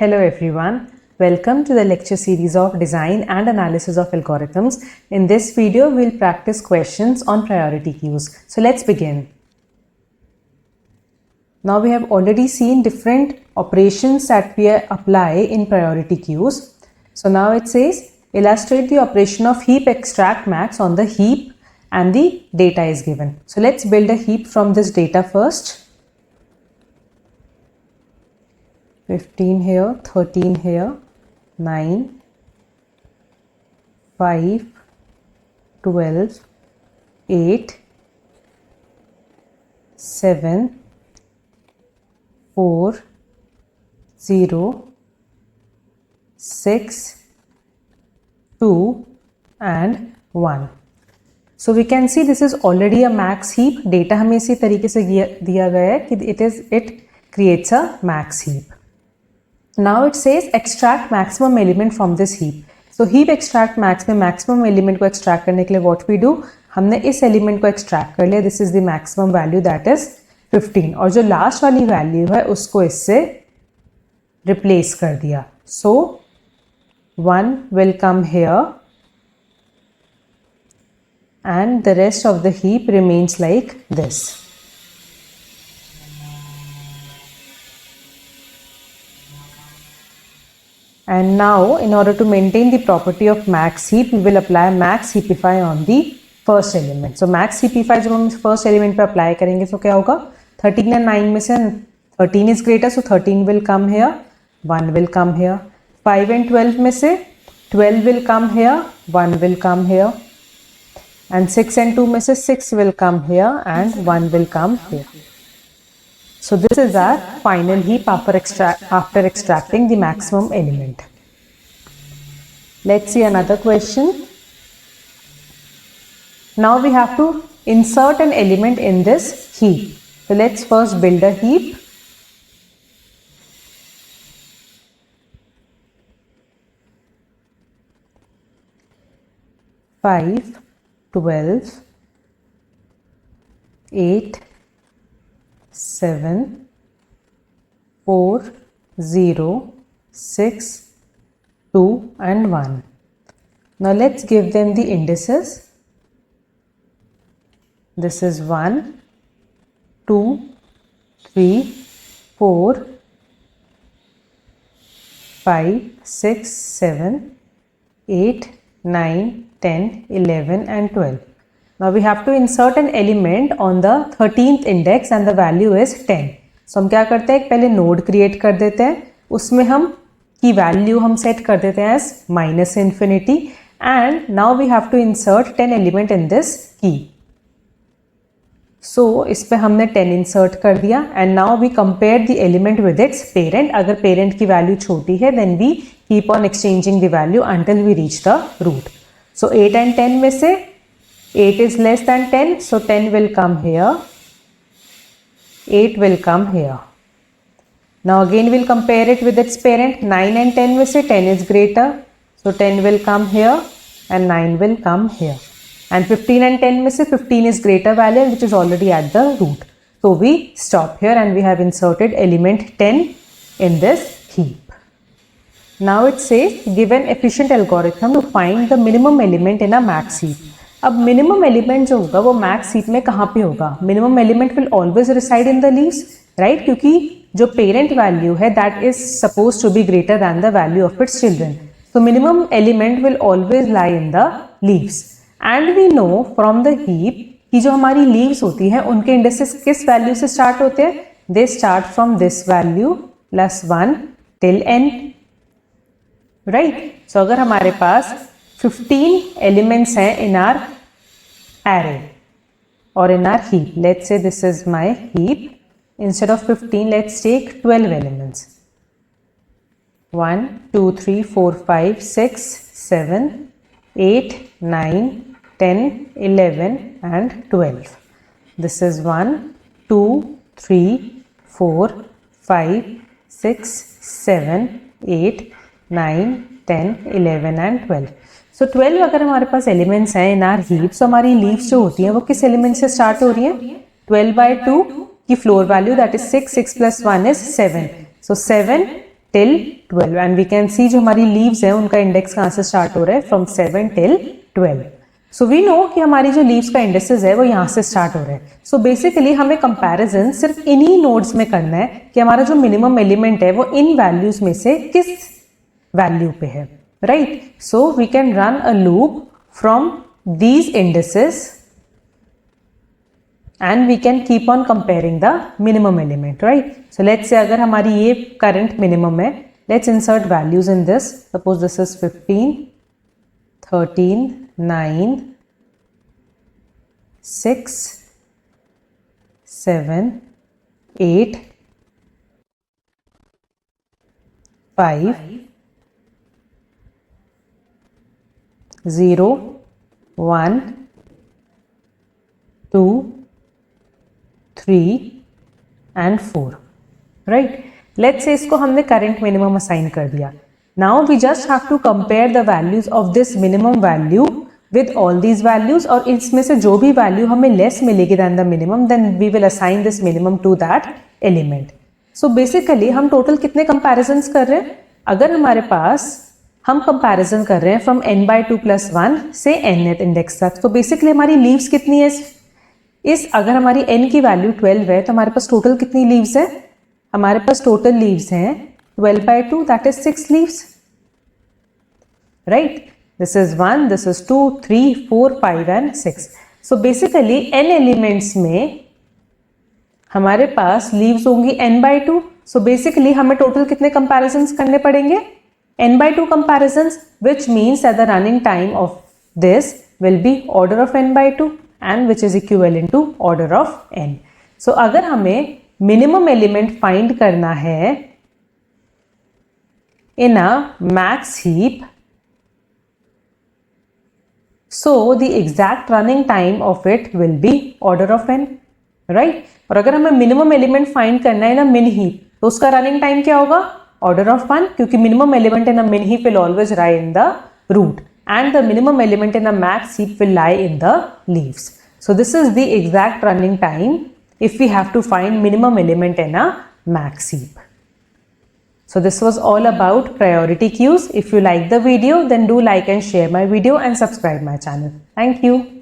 Hello everyone, welcome to the lecture series of Design and Analysis of Algorithms. In this video, we'll practice questions on priority queues. So let's begin. Now we have already seen different operations that we apply in priority queues. So now it says, illustrate the operation of heap extract max on the heap and the data is given. So let's build a heap from this data first. 15 here, 13 here, 9, 5, 12, 8, 7, 4, 0, 6, 2 and 1. So we can see this is already a max heap. Data हमें इसी तरीके से दिया गया है कि it creates a max heap. Now it says extract maximum element from this heap. So heap extract max में maximum element को extract करने के लिए what we do, हमने इस element को extract कर लिया. This is the maximum value, that is 15. और जो last वाली value है उसको इससे replace कर दिया. So 1 will come here and the rest of the heap remains like this. And now, in order to maintain the property of max heap, we will apply max heapify on the first element. So max heapify जब हम first element पे apply करेंगे तो क्या होगा? 13 and 9 में से 13 is greater, so 13 will come here, 1 will come here. 5 and 12 में से 12 will come here, 1 will come here. And 6 and 2 में से 6 will come here and 1 will come here. So this is our final heap after extracting the maximum element. Let's see another question. Now we have to insert an element in this heap. So let's first build a heap. Five, 12, 8, 7, 4, 0, 6, 2 and 1. Now let's give them the indices. This is 1, 2, 3, 4, 5, 6, 7, 8, 9, 10, 11 and 12. Now we have to insert an element on the 13th index and the value is 10. So हम क्या करते हैं, पहले node create कर देते हैं, उसमें हम की value हम set कर देते हैं as minus infinity and now we have to insert 10 element in this key. So इस पे हमने 10 insert कर दिया and now we compare the element with its parent. अगर parent की value छोटी है then we keep on exchanging the value until we reach the root. So 8 and 10 में से 8 is less than 10, so 10 will come here, 8 will come here. Now again we'll compare it with its parent. 9 and 10 में से 10 is greater, so 10 will come here and 9 will come here. And 15 and 10 में से 15 is greater value which is already at the root. So we stop here and we have inserted element 10 in this heap. Now it says give an efficient algorithm to find the minimum element in a max heap. अब minimum element जो होगा वो max heap में कहाँ पे होगा? Minimum element will always reside in the leaves, right? क्योंकि जो पेरेंट वैल्यू है that is suppose to be greater than the value of its children. So minimum element will always lie in the leaves and we know from the heap कि जो हमारी leaves होती हैं उनके indexes किस value से start होते हैं? They start from this value plus 1 till n, right? So अगर हमारे पास 15 elements हैं in our array or in our heap. Let's say this is my heap. Instead of 15, let's take 12 elements. 1, 2, 3, 4, 5, 6, 7, 8, 9, 10, 11 and 12. This is 1, 2, 3, 4, 5, 6, 7, 8, 9, 10, 11 and 12. So 12 अगर हमारे पास elements हैं इन are heap, तो हमारी leaves जो होती हैं वो किस एलिमेंट से स्टार्ट हो रही हैं? 12/2 की floor value that is 6, 6 + 1 is 7. So 7 till 12 and we can see जो हमारी लीव्स है उनका इंडेक्स कहाँ से स्टार्ट हो रहा है, from 7 till 12. So we know कि हमारी जो लीव्स का इंडेक्सेस है वो यहाँ से स्टार्ट हो रहे हैं. सो बेसिकली हमें कंपैरिजन सिर्फ इन्हीं नोड्स में करना है कि हमारा जो मिनिमम एलिमेंट है वो इन वैल्यूज में से किस वैल्यू पे है, right. So we can run a loop from these indexes and we can keep on comparing the minimum element, right. So let's say अगर हमारी ये current minimum है, let's insert values in this. Suppose this is 15, 13, 9, 6, 7, 8, 5, 0, 1, 2, 3 and 4, right. Let's say इसको हमने current minimum assign कर दिया. Now we just have to compare the values of this minimum value with all these values, और इसमें से जो भी value हमें less मिलेगी than the minimum, then we will assign this minimum to that element. So basically हम total कितने comparisons कर रहे हैं? अगर हमारे पास हम comparison कर रहे हैं from n/2 + 1 से nth index तक, तो basically हमारी leaves कितनी है इस, अगर हमारी n की वैल्यू 12 है तो हमारे पास टोटल कितनी लीव्स है, हमारे पास टोटल लीव्स हैं 12/2, that is 6 leaves, right. This is 1, this is 2, 3, 4, 5 and 6. So basically n elements में हमारे पास लीव्स होंगी n/2. सो बेसिकली हमें टोटल कितने कंपैरिजंस करने पड़ेंगे, n/2 comparisons, which means that the running time of this will be order of n/2 and which is equivalent to order of n. So अगर हमें minimum element find करना है in a max heap, so the exact running time of it will be order of n, right. और अगर हमें minimum element find करना है in a min heap, तो उसका running time क्या होगा, order of 1, क्योंकि minimum element in a min heap will always lie in the root and the minimum element in a max heap will lie in the leaves. So this is the exact running time if we have to find minimum element in a max heap. So this was all about priority queues. If you like the video, then do like and share my video and subscribe my channel. Thank you.